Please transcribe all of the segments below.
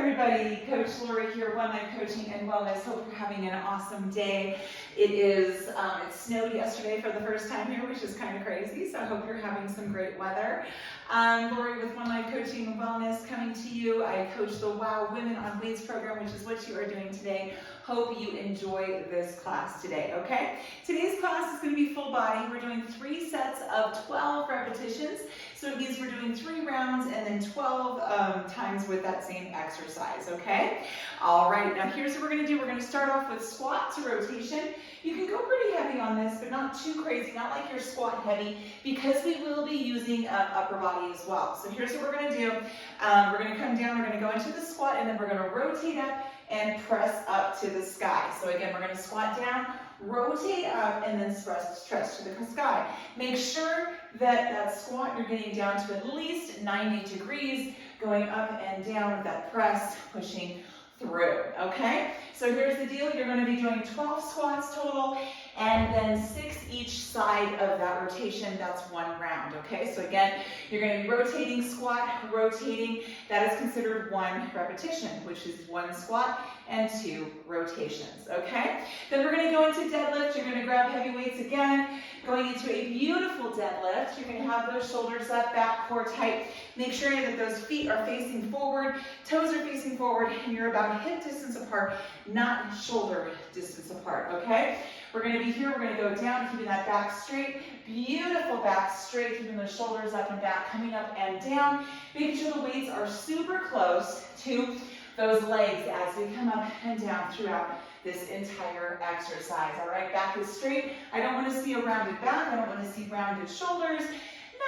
everybody? Coach Lori here, One Leg Coaching and Wellness. Hope you're having an awesome day. It snowed yesterday for the first time here, which is kind of crazy, so I hope you're having some great weather. Lori with One Leg Coaching and Wellness coming to you. I coach the WOW Women on Weights program, which is what you are doing today. Hope you enjoy this class today, okay? Today's class is going to be full body. We're doing 3 sets of 12 repetitions. So it means we're doing 3 rounds and then 12 times with that same exercise, okay? All right, now here's what we're gonna do. We're gonna start off with squat to rotation. You can go pretty heavy on this, but not too crazy, not like you're squat heavy, because we will be using upper body as well. So here's what we're gonna do. We're gonna come down, we're gonna go into the squat, and then we're gonna rotate up and press up to the sky. So again, we're gonna squat down, rotate up, and then stretch to the sky. Make sure that that squat, you're getting down to at least 90 degrees, going up and down with that press, pushing through, okay? So here's the deal. You're gonna be doing 12 squats total, and then 6 each side of that rotation. That's 1 round, okay? So again, you're gonna be rotating, squat, rotating. That is considered 1 repetition, which is 1 squat and 2 rotations, okay? Then we're gonna go into deadlift. You're gonna grab heavy weights again, going into a beautiful deadlift. You're gonna have those shoulders up, back, core tight. Make sure that those feet are facing forward, toes are facing forward, and you're about hip distance apart, not shoulder distance apart, okay? We're gonna be here, we're gonna go down, keeping that back straight, beautiful back straight, keeping the shoulders up and back, coming up and down, making sure the weights are super close to those legs as we come up and down throughout this entire exercise, all right? Back is straight. I don't wanna see a rounded back, I don't wanna see rounded shoulders,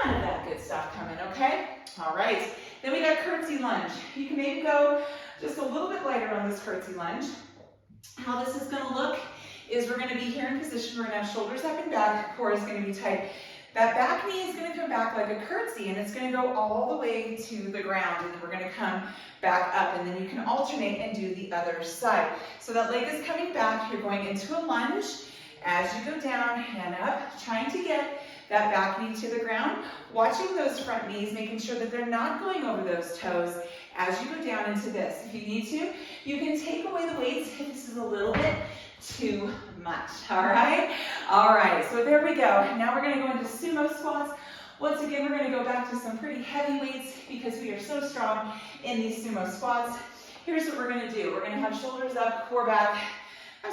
none of that good stuff coming, okay? All right, then we got curtsy lunge. You can maybe go just a little bit lighter on this curtsy lunge. How this is gonna look is we're gonna be here in position, we're gonna have shoulders up and back, core is gonna be tight. That back knee is gonna come back like a curtsy, and it's gonna go all the way to the ground, and then we're gonna come back up, and then you can alternate and do the other side. So that leg is coming back, you're going into a lunge. As you go down and up, trying to get that back knee to the ground, watching those front knees, making sure that they're not going over those toes as you go down into this. If you need to, you can take away the weights if this is a little bit too much, all right? All right, so there we go. Now we're gonna go into sumo squats. Once again, we're gonna go back to some pretty heavy weights because we are so strong in these sumo squats. Here's what we're gonna do. We're gonna have shoulders up, core back,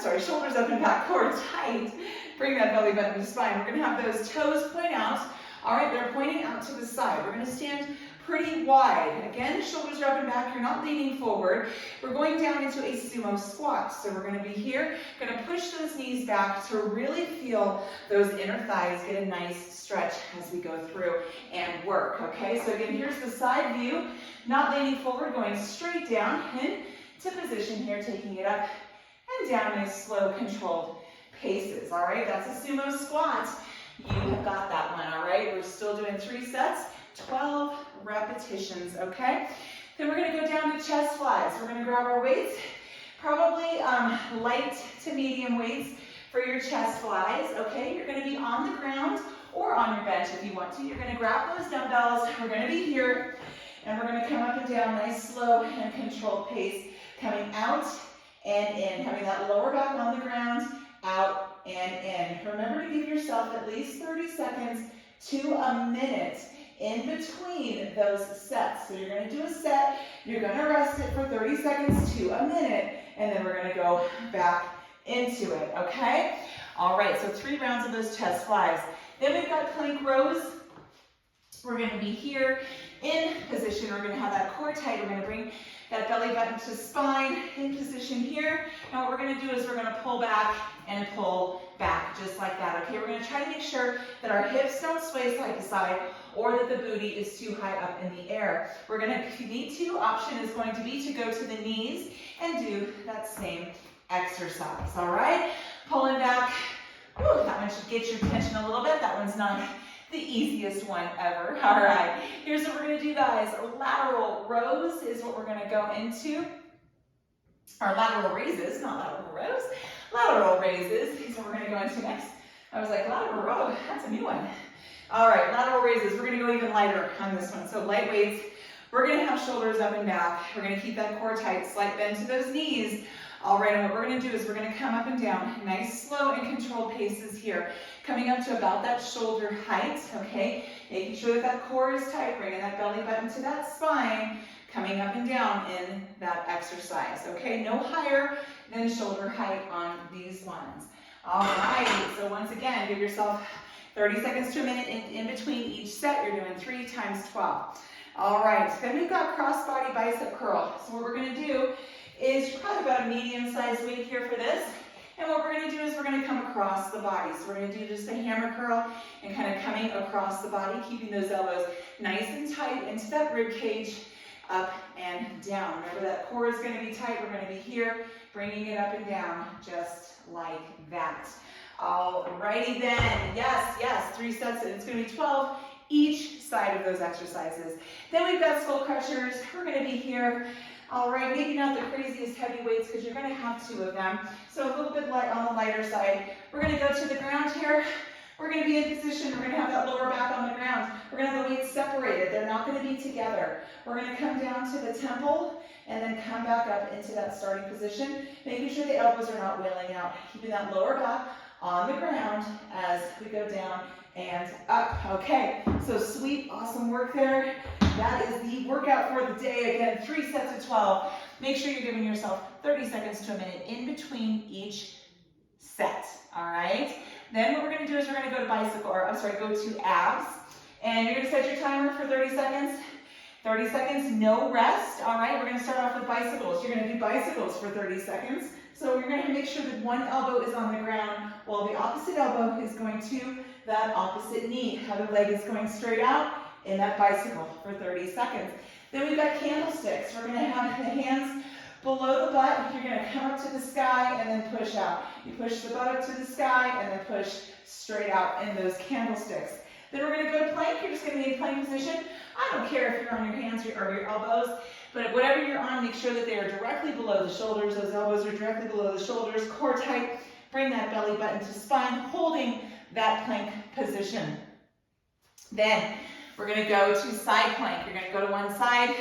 shoulders up and back, core tight. Bring that belly button to spine. We're gonna have those toes point out. All right, they're pointing out to the side. We're gonna stand pretty wide. Again, shoulders are up and back. You're not leaning forward. We're going down into a sumo squat. So we're gonna be here, gonna push those knees back to really feel those inner thighs get a nice stretch as we go through and work, okay? So again, here's the side view, not leaning forward, going straight down into position here, taking it up and down in slow, controlled paces, all right? That's a sumo squat. You have got that one, all right? We're still doing 3 sets, 12 repetitions, okay? Then we're gonna go down to chest flies. We're gonna grab our weights, probably light to medium weights for your chest flies, okay? You're gonna be on the ground or on your bench if you want to. You're gonna grab those dumbbells. We're gonna be here, and we're gonna come up and down, nice, slow, and controlled pace, coming out and in, having that lower back on the ground, out and in. Remember to give yourself at least 30 seconds to a minute in between those sets. So you're gonna do a set, you're gonna rest it for 30 seconds to a minute, and then we're gonna go back into it, okay? All right, so 3 rounds of those chest flies. Then we've got plank rows. We're gonna be here in position. We're gonna have that core tight. We're gonna bring that belly button to spine in position here. Now what we're gonna do is we're gonna pull back and pull back just like that, okay? We're gonna try to make sure that our hips don't sway side to side or that the booty is too high up in the air. We're gonna, if you need to, option is going to be to go to the knees and do that same exercise, all right? Pulling back. Whew, that one should get your attention a little bit. That one's not the easiest one ever. All right, here's what we're gonna do, guys. Lateral rows is what we're gonna go into. Our lateral raises, not lateral rows. Lateral raises is what we're gonna go into next. I was like, lateral row, that's a new one. All right, lateral raises. We're gonna go even lighter on this one. So light weights. We're gonna have shoulders up and back. We're gonna keep that core tight, slight bend to those knees. All right, and what we're gonna do is we're gonna come up and down. Nice, slow, and controlled paces here. Coming up to about that shoulder height, okay? Making sure that that core is tight, bringing that belly button to that spine, coming up and down in that exercise, okay? No higher than shoulder height on these ones. All right, so once again, give yourself 30 seconds to a minute in between each set. You're doing 3 times 12. All right, then we've got crossbody bicep curl. So what we're gonna do is probably about a medium-sized weight here for this. And what we're gonna do is we're gonna come across the body. So we're gonna do just a hammer curl and kind of coming across the body, keeping those elbows nice and tight into that rib cage, up and down. Remember that core is gonna be tight. We're gonna be here, bringing it up and down just like that. Alrighty then, yes, 3 sets, and it's gonna be 12 each side of those exercises. Then we've got skull crushers. We're gonna be here. All right, maybe not the craziest heavy weights because you're gonna have 2 of them. So a little bit light on the lighter side. We're gonna go to the ground here. We're gonna be in position. We're gonna have that lower back on the ground. We're gonna have the weights separated. They're not gonna be together. We're gonna come down to the temple and then come back up into that starting position, making sure the elbows are not wheeling out, keeping that lower back on the ground as we go down and up. Okay, so sweet, awesome work there. That is the workout for the day. Again, 3 sets of 12. Make sure you're giving yourself 30 seconds to a minute in between each set, all right? Then what we're gonna do is we're gonna go to go to abs. And you're gonna set your timer for 30 seconds. 30 seconds, no rest, all right? We're gonna start off with bicycles. You're gonna do bicycles for 30 seconds. So you're gonna make sure that one elbow is on the ground while the opposite elbow is going to that opposite knee. Other leg is going straight out in that bicycle for 30 seconds. Then we've got candlesticks. We're gonna have the hands below the butt. You're gonna come up to the sky and then push out. You push the butt up to the sky and then push straight out in those candlesticks. Then we're gonna go to plank. You're just gonna be in plank position. I don't care if you're on your hands or your elbows, but whatever you're on, make sure that they are directly below the shoulders. Those elbows are directly below the shoulders, core tight. Bring that belly button to spine, holding that plank position. Then we're gonna go to side plank. You're gonna go to one side,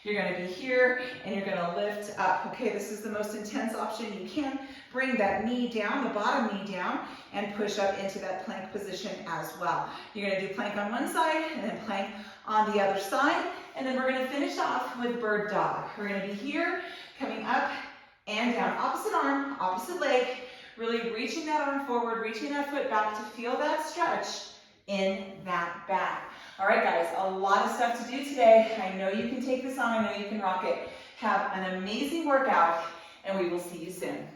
you're gonna be here, and you're gonna lift up. Okay, this is the most intense option you can. Bring that knee down, the bottom knee down, and push up into that plank position as well. You're gonna do plank on one side, and then plank on the other side, and then we're gonna finish off with bird dog. We're gonna be here, coming up and down. Opposite arm, opposite leg, really reaching that arm forward, reaching that foot back to feel that stretch in that back. All right, guys, a lot of stuff to do today. I know you can take this on. I know you can rock it. Have an amazing workout, and we will see you soon.